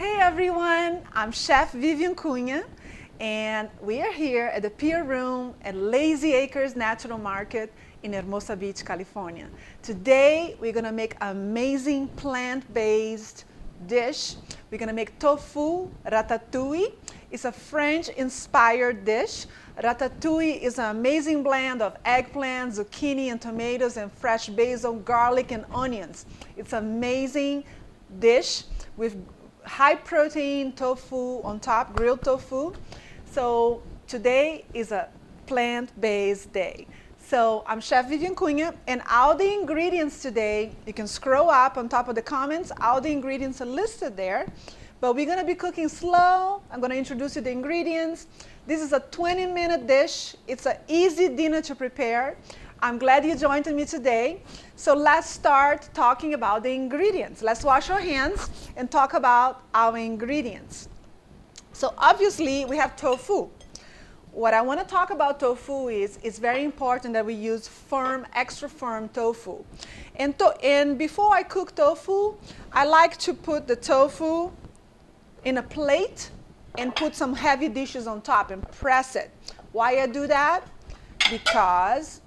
Hey everyone, I'm Chef Vivien and we are here at the Pier Room at Lazy Acres Natural Market in Hermosa Beach, California. Today we're gonna make an amazing plant-based dish. We're gonna make tofu ratatouille. It's a French-inspired dish. Ratatouille is an amazing blend of eggplant, zucchini, and tomatoes, and fresh basil, garlic, and onions. It's an amazing dish with high protein tofu on top, grilled tofu. So today is a plant-based day. So I'm Chef Vivien and all the ingredients today, you can scroll up on top of the comments, all the ingredients are listed there. But we're gonna be cooking slow. I'm gonna introduce you the ingredients. This is a 20-minute dish. It's an easy dinner to prepare. I'm glad you joined me today. So let's start talking about the ingredients. Let's wash our hands and talk about our ingredients. So obviously we have tofu. What I want to talk about tofu is it's very important that we use firm, extra firm tofu. And before I cook tofu, I like to put the tofu in a plate and put some heavy dishes on top and press it. Why I do that? Because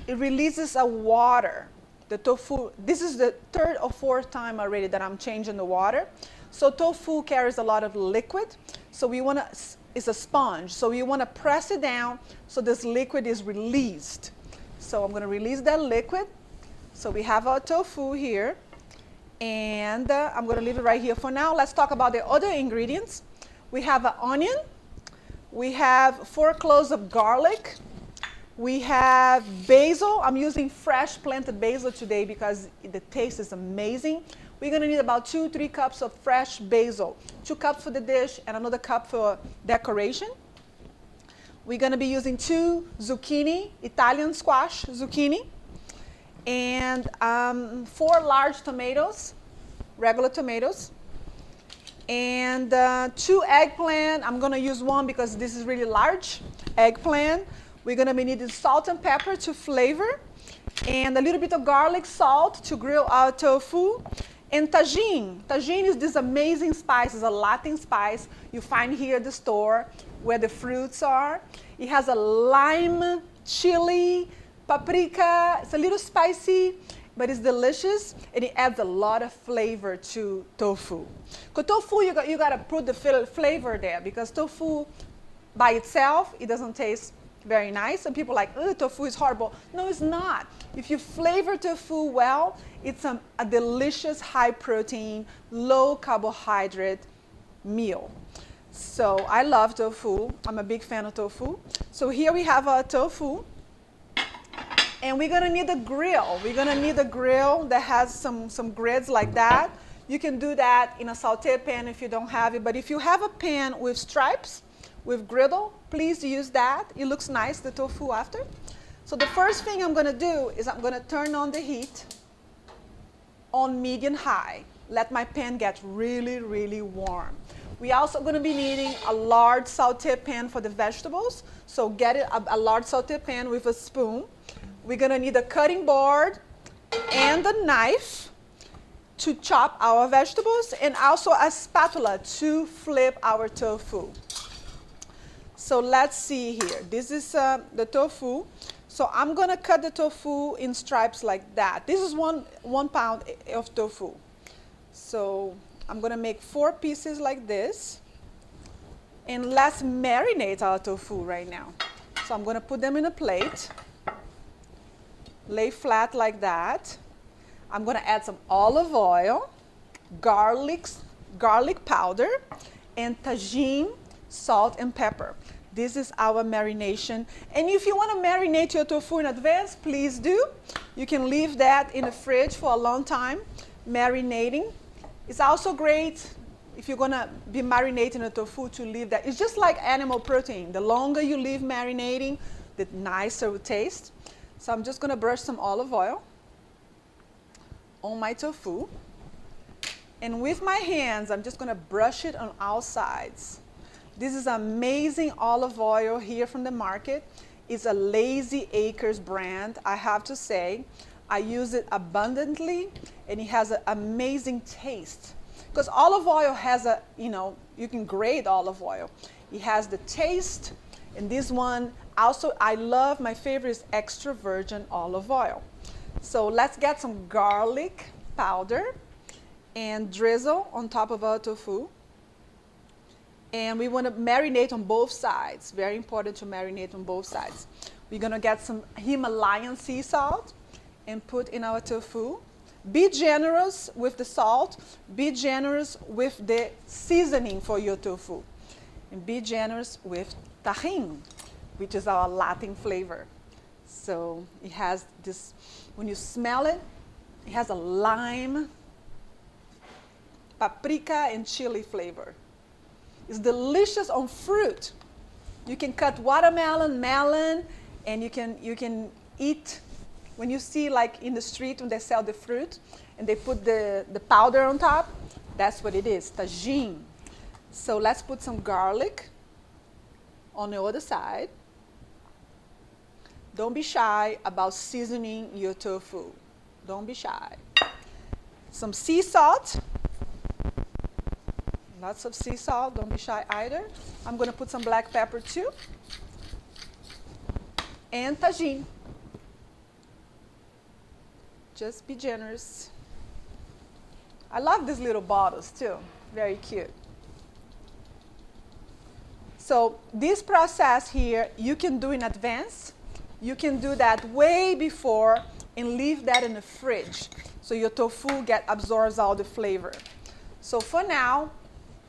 it releases a water. The tofu, this is the third or fourth time already that I'm changing the water. So tofu carries a lot of liquid. So we want to, it's a sponge. So we want to press it down so this liquid is released. So I'm going to release that liquid. So we have our tofu here. And I'm going to leave it right here for now. Let's talk about the other ingredients. We have an onion. We have 4 cloves of garlic. We have basil. I'm using fresh planted basil today because the taste is amazing. We're going to need about 2-3 cups of fresh basil. 2 cups for the dish and another cup for decoration. We're going to be using 2 zucchini, Italian squash zucchini, and 4 large tomatoes, regular tomatoes, and 2 eggplant. I'm going to use 1 because this is really large eggplant. We're going to be needing salt and pepper to flavor, and a little bit of garlic salt to grill our tofu, and Tajin. Tajin is this amazing spice. It's a Latin spice you find here at the store where the fruits are. It has a lime, chili, paprika. It's a little spicy, but it's delicious, and it adds a lot of flavor to tofu. Because tofu, you got to put the flavor there, because tofu by itself, it doesn't taste very nice. And people are like, oh, tofu is horrible. No, it's not. If you flavor tofu well, it's a delicious, high protein, low carbohydrate meal. So I love tofu. I'm a big fan of tofu. So here we have our tofu. And we're gonna need a grill. We're gonna need a grill that has some grids like that. You can do that in a sauté pan if you don't have it. But if you have a pan with stripes, with griddle, please use that. It looks nice, the tofu after. So the first thing I'm gonna do is I'm gonna turn on the heat on medium high. Let my pan get really, really warm. We're also gonna be needing a large sauté pan for the vegetables. So get a large sauté pan with a spoon. We're gonna need a cutting board and a knife to chop our vegetables, and also a spatula to flip our tofu. So let's see here. This is the tofu. So I'm gonna cut the tofu in stripes like that. This is one pound of tofu. So I'm gonna make 4 pieces like this. And let's marinate our tofu right now. So I'm gonna put them in a plate. Lay flat like that. I'm gonna add some olive oil, garlic powder, and Tajin, salt and pepper. This is our marination. And if you want to marinate your tofu in advance, please do. You can leave that in the fridge for a long time, marinating. It's also great if you're gonna be marinating the tofu to leave that. It's just like animal protein. The longer you leave marinating, the nicer it will taste. So I'm just gonna brush some olive oil on my tofu. And with my hands, I'm just gonna brush it on all sides. This is amazing olive oil here from the market. It's a Lazy Acres brand, I have to say. I use it abundantly, and it has an amazing taste. Because olive oil has a, you can grate olive oil. It has the taste, and this one also, my favorite is extra virgin olive oil. So let's get some garlic powder and drizzle on top of our tofu. And we want to marinate on both sides. Very important to marinate on both sides. We're going to get some Himalayan sea salt and put in our tofu. Be generous with the salt. Be generous with the seasoning for your tofu. And be generous with Tajin, which is our Latin flavor. So it has this, when you smell it, it has a lime, paprika, and chili flavor. It's delicious on fruit. You can cut watermelon, melon, and you can eat. When you see like in the street when they sell the fruit and they put the powder on top, that's what it is, Tajin. So let's put some garlic on the other side. Don't be shy about seasoning your tofu. Don't be shy. Some sea salt. Lots of sea salt. Don't be shy either. I'm going to put some black pepper too. And Tajin. Just be generous. I love these little bottles too. Very cute. So this process here, you can do in advance. You can do that way before and leave that in the fridge so your tofu absorbs all the flavor. So for now,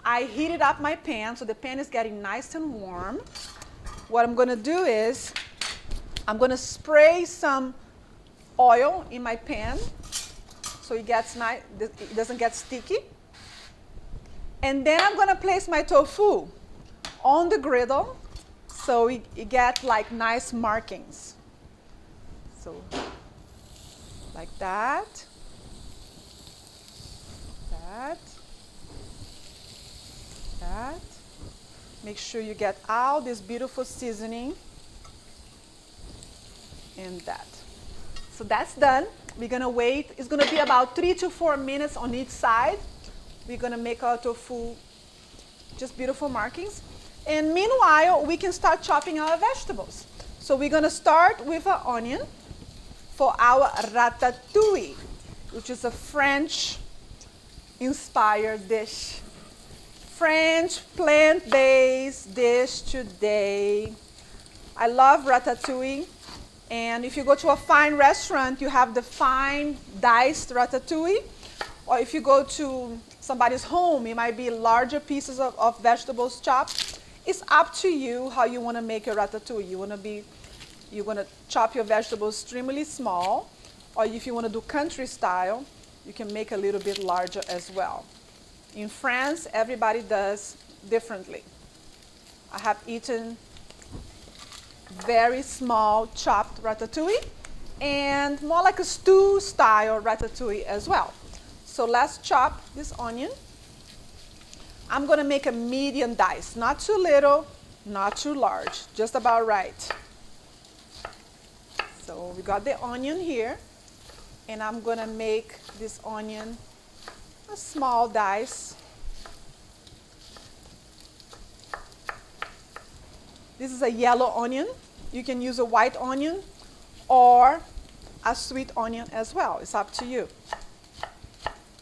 I heated up my pan, so the pan is getting nice and warm. What I'm going to do is I'm going to spray some oil in my pan so it gets nice, it doesn't get sticky. And then I'm going to place my tofu on the griddle so it gets like nice markings. So like that, that. Make sure you get all this beautiful seasoning and that. So that's done. We're gonna wait. It's gonna be about 3 to 4 minutes on each side. We're gonna make our tofu just beautiful markings. And meanwhile, we can start chopping our vegetables. So we're gonna start with an onion for our ratatouille, which is a French-inspired dish. French plant-based dish today. I love ratatouille. And if you go to a fine restaurant, you have the fine diced ratatouille. Or if you go to somebody's home, it might be larger pieces of vegetables chopped. It's up to you how you want to make your ratatouille. You want to chop your vegetables extremely small. Or if you want to do country style, you can make a little bit larger as well. In France, everybody does differently. I have eaten very small chopped ratatouille and more like a stew style ratatouille as well. So let's chop this onion. I'm going to make a medium dice, not too little, not too large, just about right. So we got the onion here, and I'm going to make this onion a small dice. This is a yellow onion. You can use a white onion or a sweet onion as well. It's up to you.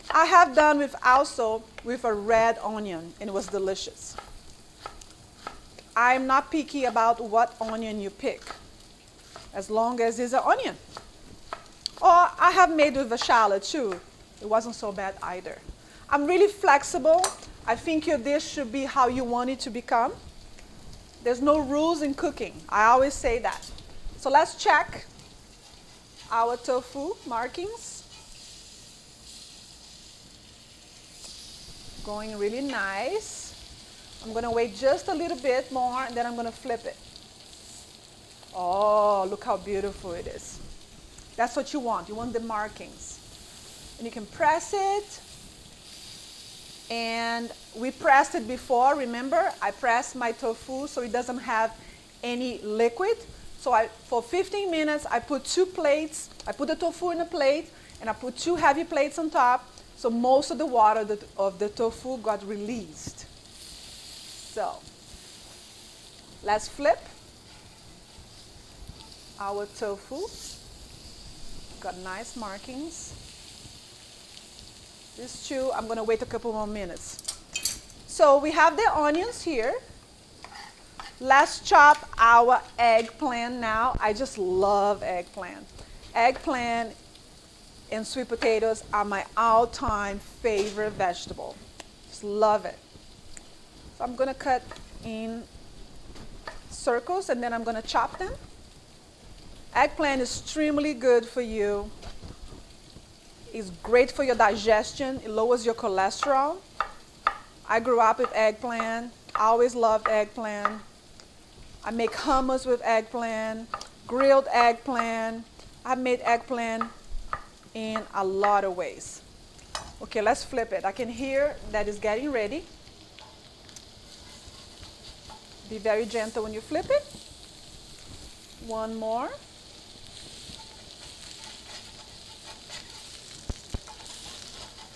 I have done also with a red onion, and it was delicious. I'm not picky about what onion you pick, as long as it's an onion. Or I have made with a shallot too. It wasn't so bad either. I'm really flexible. I think your dish should be how you want it to become. There's no rules in cooking. I always say that. So let's check our tofu markings. Going really nice. I'm going to wait just a little bit more, and then I'm going to flip it. Oh, look how beautiful it is. That's what you want. You want the markings. And you can press it. And we pressed it before, remember? I pressed my tofu so it doesn't have any liquid. So for 15 minutes, I put 2 plates. I put the tofu in a plate, and I put 2 heavy plates on top. So most of the water of the tofu got released. So let's flip our tofu. Got nice markings. This too, I'm going to wait a couple more minutes. So we have the onions here. Let's chop our eggplant now. I just love eggplant. Eggplant and sweet potatoes are my all-time favorite vegetable. Just love it. So I'm going to cut in circles and then I'm going to chop them. Eggplant is extremely good for you. It's great for your digestion. It lowers your cholesterol. I grew up with eggplant. I always loved eggplant. I make hummus with eggplant, grilled eggplant. I've made eggplant in a lot of ways. Okay, let's flip it. I can hear that it's getting ready. Be very gentle when you flip it. One more.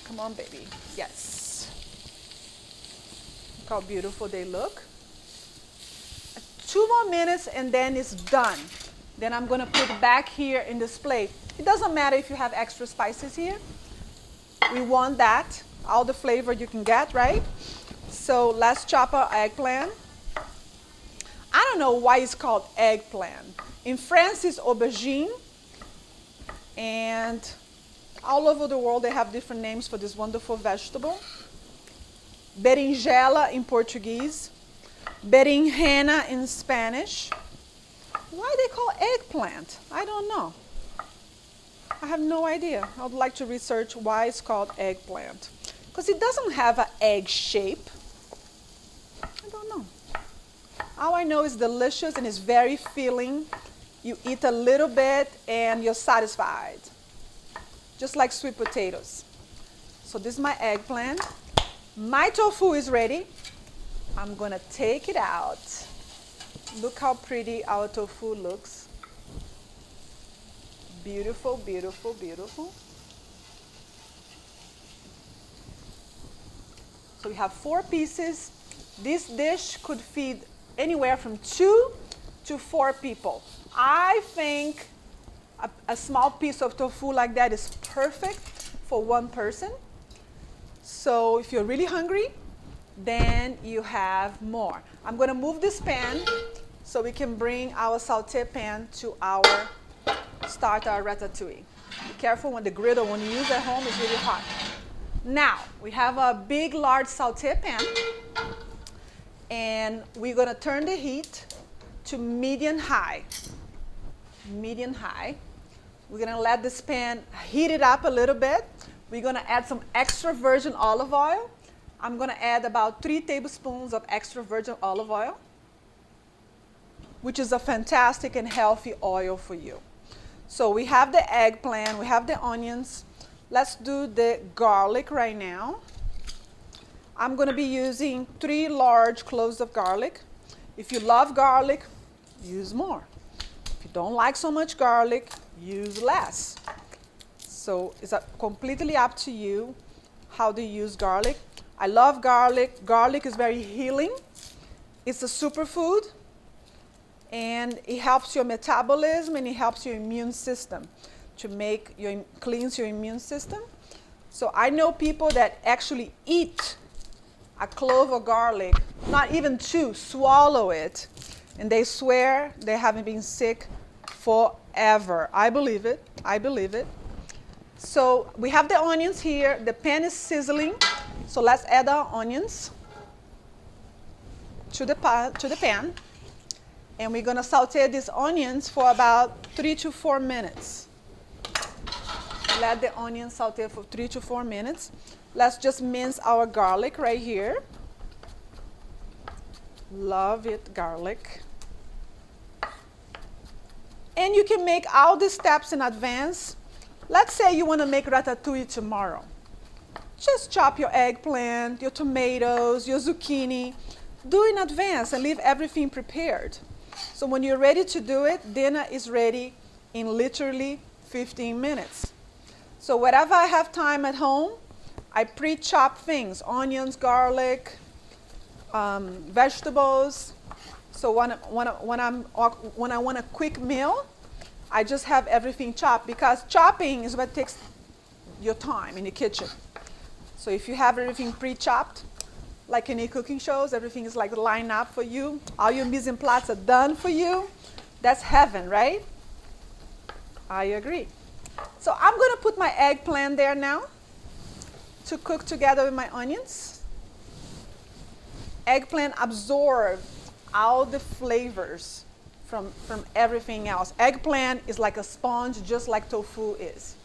Come on, baby. Yes. Look how beautiful they look. 2 more minutes and then it's done. Then I'm going to put it back here in this plate. It doesn't matter if you have extra spices here. We want that, all the flavor you can get, right? So let's chop our eggplant. I don't know why it's called eggplant. In France, it's aubergine. And all over the world, they have different names for this wonderful vegetable. Berinjela in Portuguese. Berenjena in Spanish. Why they call eggplant? I don't know. I have no idea. I would like to research why it's called eggplant. Because it doesn't have an egg shape. I don't know. All I know is delicious and it's very filling. You eat a little bit and you're satisfied. Just like sweet potatoes. So this is my eggplant. My tofu is ready. I'm going to take it out. Look how pretty our tofu looks. Beautiful, beautiful, beautiful. So we have 4 pieces. This dish could feed anywhere from 2 to 4 people. I think a small piece of tofu like that is perfect for 1 person. So if you're really hungry, then you have more. I'm going to move this pan so we can bring our sauté pan to start our ratatouille. Be careful when the griddle, when you use at home, it's really hot. Now, we have a big, large sauté pan, and we're going to turn the heat to medium high. Medium high. We're going to let this pan heat it up a little bit. We're going to add some extra virgin olive oil. I'm going to add about 3 tablespoons of extra virgin olive oil, which is a fantastic and healthy oil for you. So we have the eggplant, we have the onions. Let's do the garlic right now. I'm going to be using 3 large cloves of garlic. If you love garlic, use more. If you don't like so much garlic, use less. So it's completely up to you how to use garlic. I love garlic. Garlic is very healing. It's a superfood. And it helps your metabolism and it helps your immune system to cleanse your immune system. So I know people that actually eat a clove of garlic, not even 2, swallow it, and they swear they haven't been sick forever. I believe it. I believe it. So we have the onions here. The pan is sizzling. So let's add our onions to the pan. And we're going to saute these onions for about 3 to 4 minutes. Let the onions saute for 3 to 4 minutes. Let's just mince our garlic right here. Love it, garlic. And you can make all the steps in advance. Let's say you want to make ratatouille tomorrow. Just chop your eggplant, your tomatoes, your zucchini. Do in advance and leave everything prepared. So when you're ready to do it, dinner is ready in literally 15 minutes. So whenever I have time at home, I pre-chop things, onions, garlic, vegetables. So when I want a quick meal, I just have everything chopped, because chopping is what takes your time in the kitchen. So if you have everything pre-chopped, like in the cooking shows, everything is like lined up for you. All your mise en place are done for you. That's heaven, right? I agree. So I'm going to put my eggplant there now to cook together with my onions. Eggplant absorbs all the flavors from everything else. Eggplant is like a sponge, just like tofu is.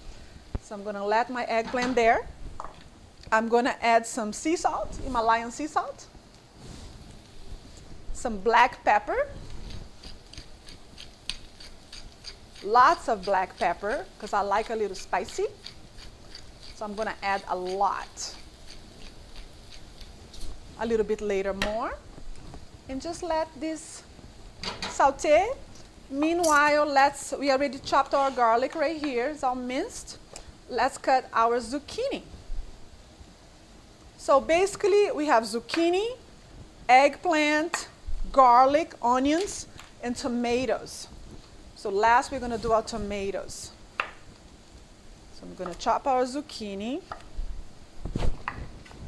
So I'm going to let my eggplant there. I'm going to add some sea salt, Himalayan sea salt, some black pepper, lots of black pepper because I like a little spicy. So I'm going to add a lot. A little bit later more. And just let this saute. Meanwhile, we already chopped our garlic right here. It's all minced. Let's cut our zucchini. So basically, we have zucchini, eggplant, garlic, onions, and tomatoes. So last, we're going to do our tomatoes. So I'm going to chop our zucchini.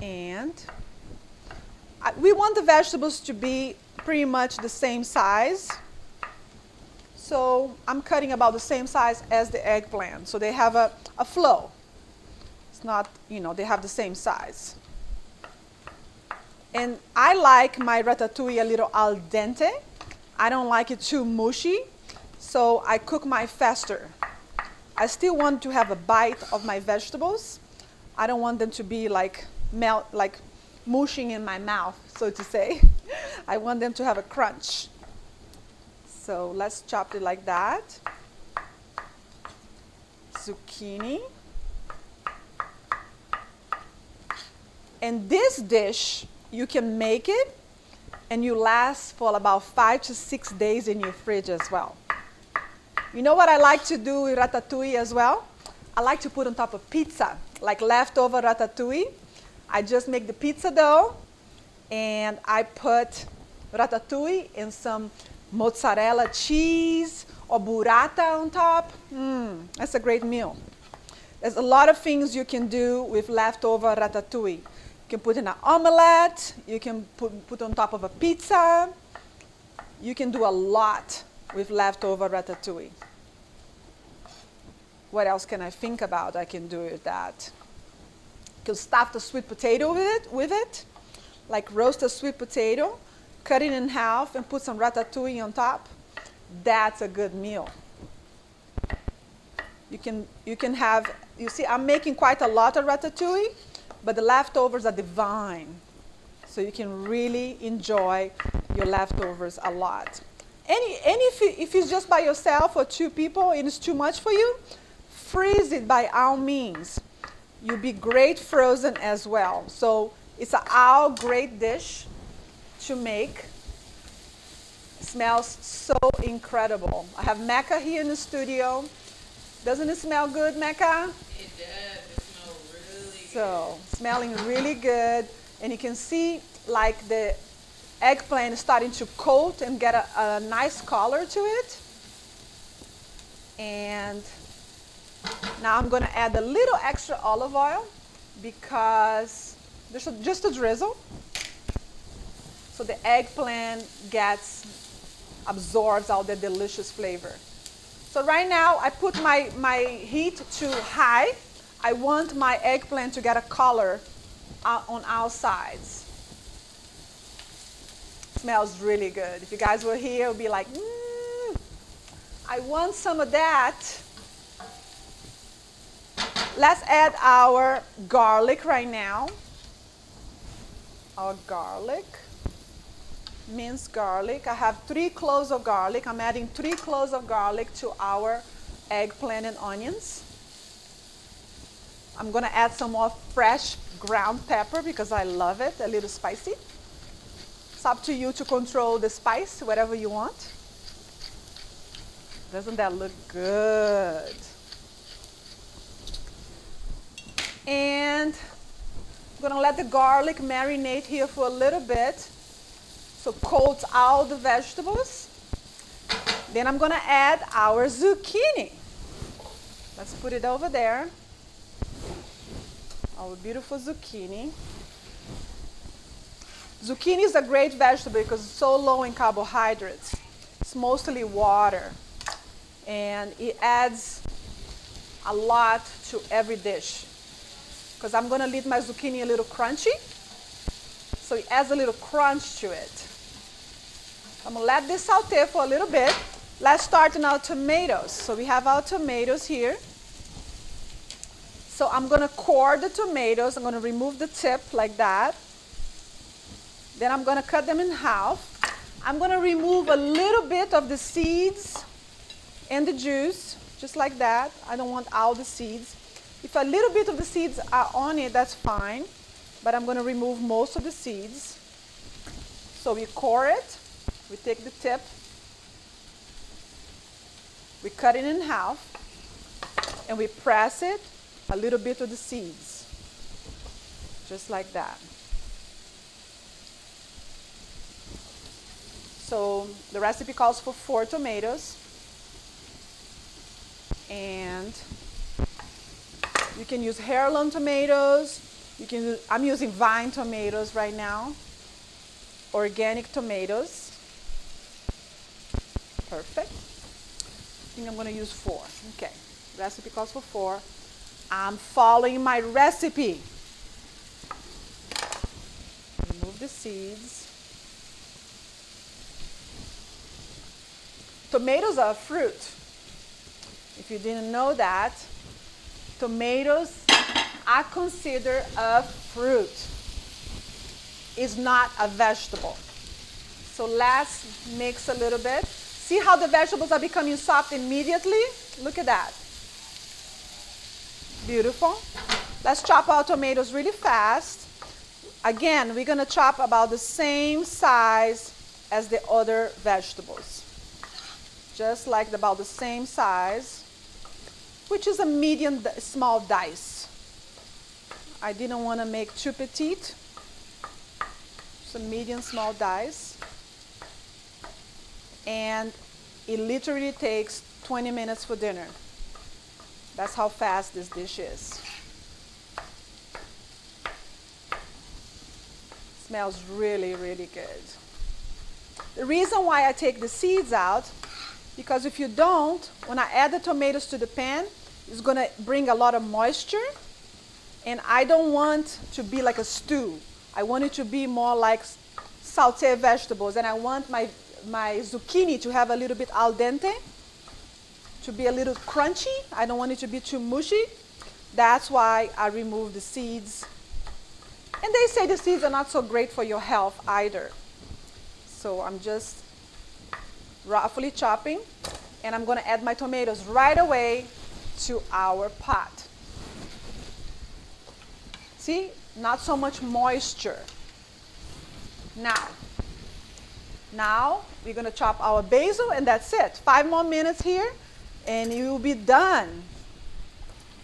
And we want the vegetables to be pretty much the same size. So I'm cutting about the same size as the eggplant. So they have a flow. It's not, they have the same size. And I like my ratatouille a little al dente. I don't like it too mushy. So I cook mine faster. I still want to have a bite of my vegetables. I don't want them to be like mushing in my mouth, so to say. I want them to have a crunch. So let's chop it like that. Zucchini. And this dish, you can make it and you last for about 5 to 6 days in your fridge as well. You know what I like to do with ratatouille as well? I like to put on top of pizza, like leftover ratatouille. I just make the pizza dough and I put ratatouille and some mozzarella cheese or burrata on top. That's a great meal. There's a lot of things you can do with leftover ratatouille. You can put in an omelette, you can put on top of a pizza. You can do a lot with leftover ratatouille. What else can I think about I can do with that? You can stuff the sweet potato with it, like roast a sweet potato, cut it in half and put some ratatouille on top. That's a good meal. You can have, you see, I'm making quite a lot of ratatouille, but the leftovers are divine. So you can really enjoy your leftovers a lot. And if it's just by yourself or 2 people and it's too much for you, freeze it by all means. You'll be great frozen as well. So it's an all great dish to make. It smells so incredible. I have Mecca here in the studio. Doesn't it smell good, Mecca? It does. It smells really good. So, smelling really good. And you can see like the eggplant is starting to coat and get a nice color to it. And now I'm going to add a little extra olive oil because there's just a drizzle. So the eggplant absorbs all the delicious flavor. So right now I put my heat to high. I want my eggplant to get a color on all sides. Smells really good. If you guys were here, it would be like, I want some of that. Let's add our garlic right now. Our garlic, minced garlic. I have 3 cloves of garlic. I'm adding 3 cloves of garlic to our eggplant and onions. I'm going to add some more fresh ground pepper because I love it, a little spicy. It's up to you to control the spice, whatever you want. Doesn't that look good? And I'm gonna let the garlic marinate here for a little bit, so coats all the vegetables. Then I'm gonna add our zucchini. Let's put it over there. Our beautiful zucchini. Zucchini is a great vegetable because it's so low in carbohydrates. It's mostly water, and it adds a lot to every dish. Because I'm gonna leave my zucchini a little crunchy, so it adds a little crunch to it. I'm gonna let this saute for a little bit. Let's start on our tomatoes. So we have our tomatoes here. So I'm gonna core the tomatoes. I'm gonna remove the tip like that. Then I'm gonna cut them in half. I'm gonna remove a little bit of the seeds and the juice, just like that. I don't want all the seeds. If a little bit of the seeds are on it, that's fine. But I'm gonna remove most of the seeds. So we core it, we take the tip, we cut it in half, and we press it, a little bit of the seeds, just like that. So the recipe calls for 4 tomatoes, and you can use heirloom tomatoes. I'm using vine tomatoes right now, organic tomatoes. Perfect. I think I'm going to use 4. Okay, recipe calls for 4. I'm following my recipe. Remove the seeds. Tomatoes are a fruit. If you didn't know that, tomatoes are considered a fruit. It's not a vegetable. So let's mix a little bit. See how the vegetables are becoming soft immediately? Look at that. Beautiful. Let's chop our tomatoes really fast. Again, we're going to chop about the same size as the other vegetables. Just like about the same size, which is a medium small dice. I didn't want to make too petite. It's a medium small dice. And it literally takes 20 minutes for dinner. That's how fast this dish is. Smells really, really good. The reason why I take the seeds out, because if you don't, when I add the tomatoes to the pan, it's going to bring a lot of moisture. And I don't want to be like a stew. I want it to be more like sauté vegetables. And I want my zucchini to have a little bit al dente, to be a little crunchy. I don't want it to be too mushy. That's why I remove the seeds. And they say the seeds are not so great for your health either. So I'm just roughly chopping, and I'm going to add my tomatoes right away to our pot. See, not so much moisture. Now we're going to chop our basil, and that's it. 5 more minutes here, and you will be done.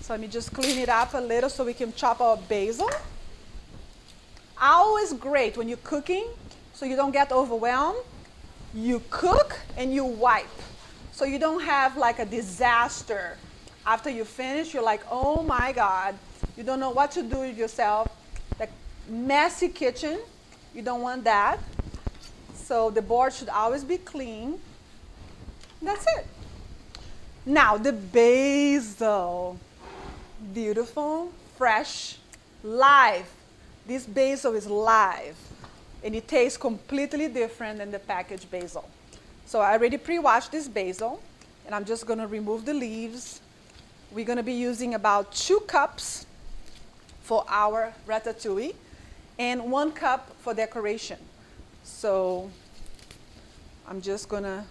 So let me just clean it up a little so we can chop our basil. Always great when you're cooking, so you don't get overwhelmed. You cook and you wipe, so you don't have like a disaster. After you finish, you're like, oh my God, you don't know what to do with yourself. Like messy kitchen, you don't want that. So the board should always be clean. That's it. Now the basil, beautiful, fresh, live. This basil is live. And it tastes completely different than the packaged basil. So I already pre-washed this basil, and I'm just going to remove the leaves. We're going to be using about 2 cups for our ratatouille and 1 cup for decoration. So I'm just going to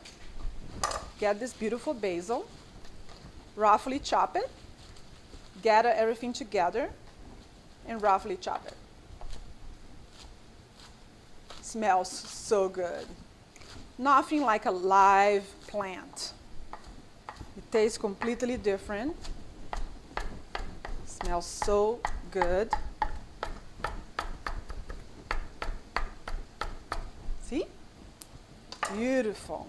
get this beautiful basil, roughly chop it, gather everything together, and roughly chop it. Smells so good. Nothing like a live plant. It tastes completely different. Smells so good. See? Beautiful.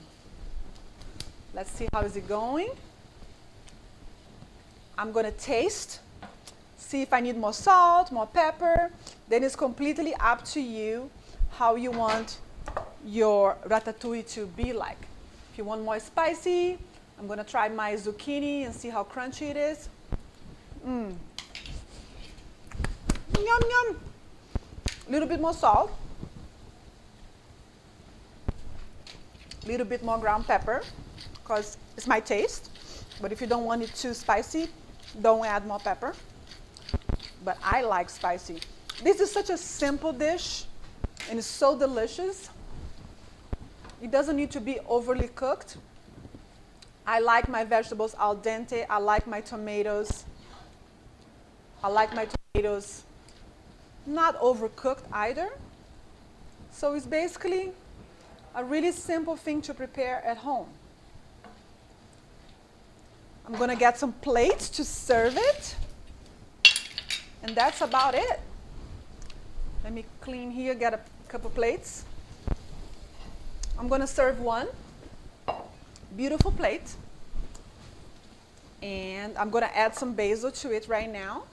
Let's see how is it going. I'm going to taste, see if I need more salt, more pepper. Then it's completely up to you how you want your ratatouille to be like. If you want more spicy, I'm going to try my zucchini and see how crunchy it is. Yum, yum. A little bit more salt. A little bit more ground pepper, because it's my taste. But if you don't want it too spicy, don't add more pepper. But I like spicy. This is such a simple dish, and it's so delicious. It doesn't need to be overly cooked. I like my vegetables al dente. I like my tomatoes. Not overcooked either. So it's basically a really simple thing to prepare at home. I'm going to get some plates to serve it. And that's about it. Let me clean here, get a couple plates. I'm going to serve one beautiful plate. And I'm going to add some basil to it right now.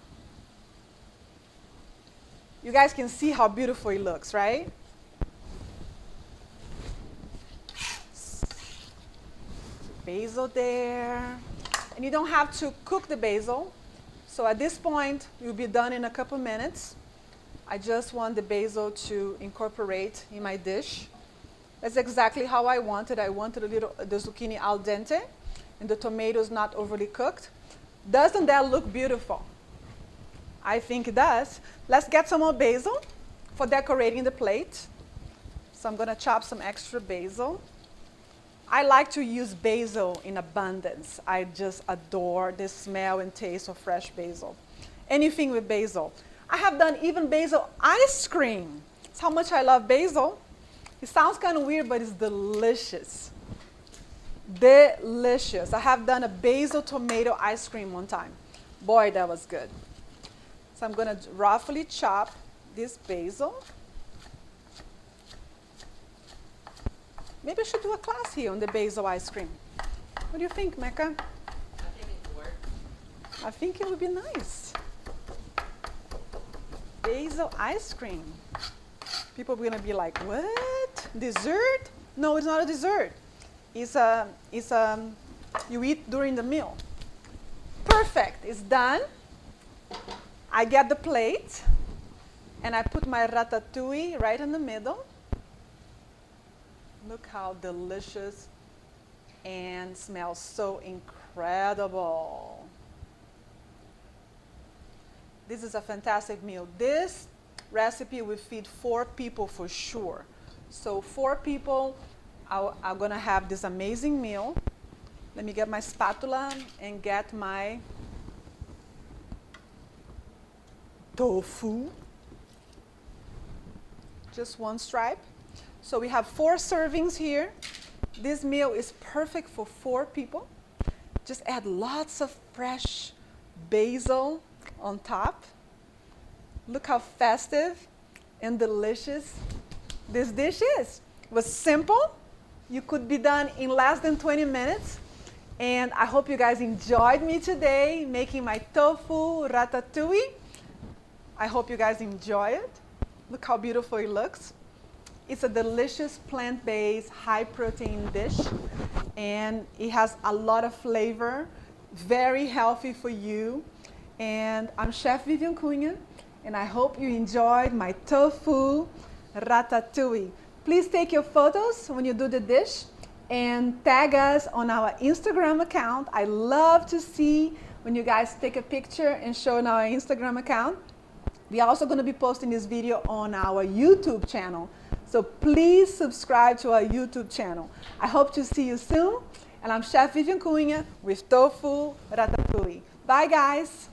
You guys can see how beautiful it looks, right? Basil there. And you don't have to cook the basil. So at this point, you'll be done in a couple minutes. I just want the basil to incorporate in my dish. That's exactly how I wanted. I wanted the zucchini al dente and the tomatoes not overly cooked. Doesn't that look beautiful? I think it does. Let's get some more basil for decorating the plate. So I'm going to chop some extra basil. I like to use basil in abundance. I just adore the smell and taste of fresh basil. Anything with basil. I have done even basil ice cream. That's how much I love basil. It sounds kind of weird, but it's delicious. Delicious. I have done a basil tomato ice cream one time. Boy, that was good. So I'm going to roughly chop this basil. Maybe I should do a class here on the basil ice cream. What do you think, Mecca? I think it would work. I think it would be nice. Basil ice cream. People are going to be like, what? Dessert? No, it's not a dessert. It's you eat during the meal. Perfect. It's done. I get the plate, and I put my ratatouille right in the middle. Look how delicious and smells so incredible. This is a fantastic meal. This recipe will feed 4 people for sure. So 4 people are going to have this amazing meal. Let me get my spatula and get my tofu. Just one stripe. So we have 4 servings here. This meal is perfect for 4 people. Just add lots of fresh basil on top. Look how festive and delicious this dish is. It was simple. You could be done in less than 20 minutes. And I hope you guys enjoyed me today making my tofu ratatouille. I hope you guys enjoy it. Look how beautiful it looks. It's a delicious plant-based, high-protein dish, and it has a lot of flavor, very healthy for you. And I'm Chef Vivien Cunha, and I hope you enjoyed my tofu ratatouille. Please take your photos when you do the dish and tag us on our Instagram account. I love to see when you guys take a picture and show on our Instagram account. We're also going to be posting this video on our YouTube channel. So please subscribe to our YouTube channel. I hope to see you soon. And I'm Chef Vivien Cunha with Tofu Ratatouille. Bye, guys.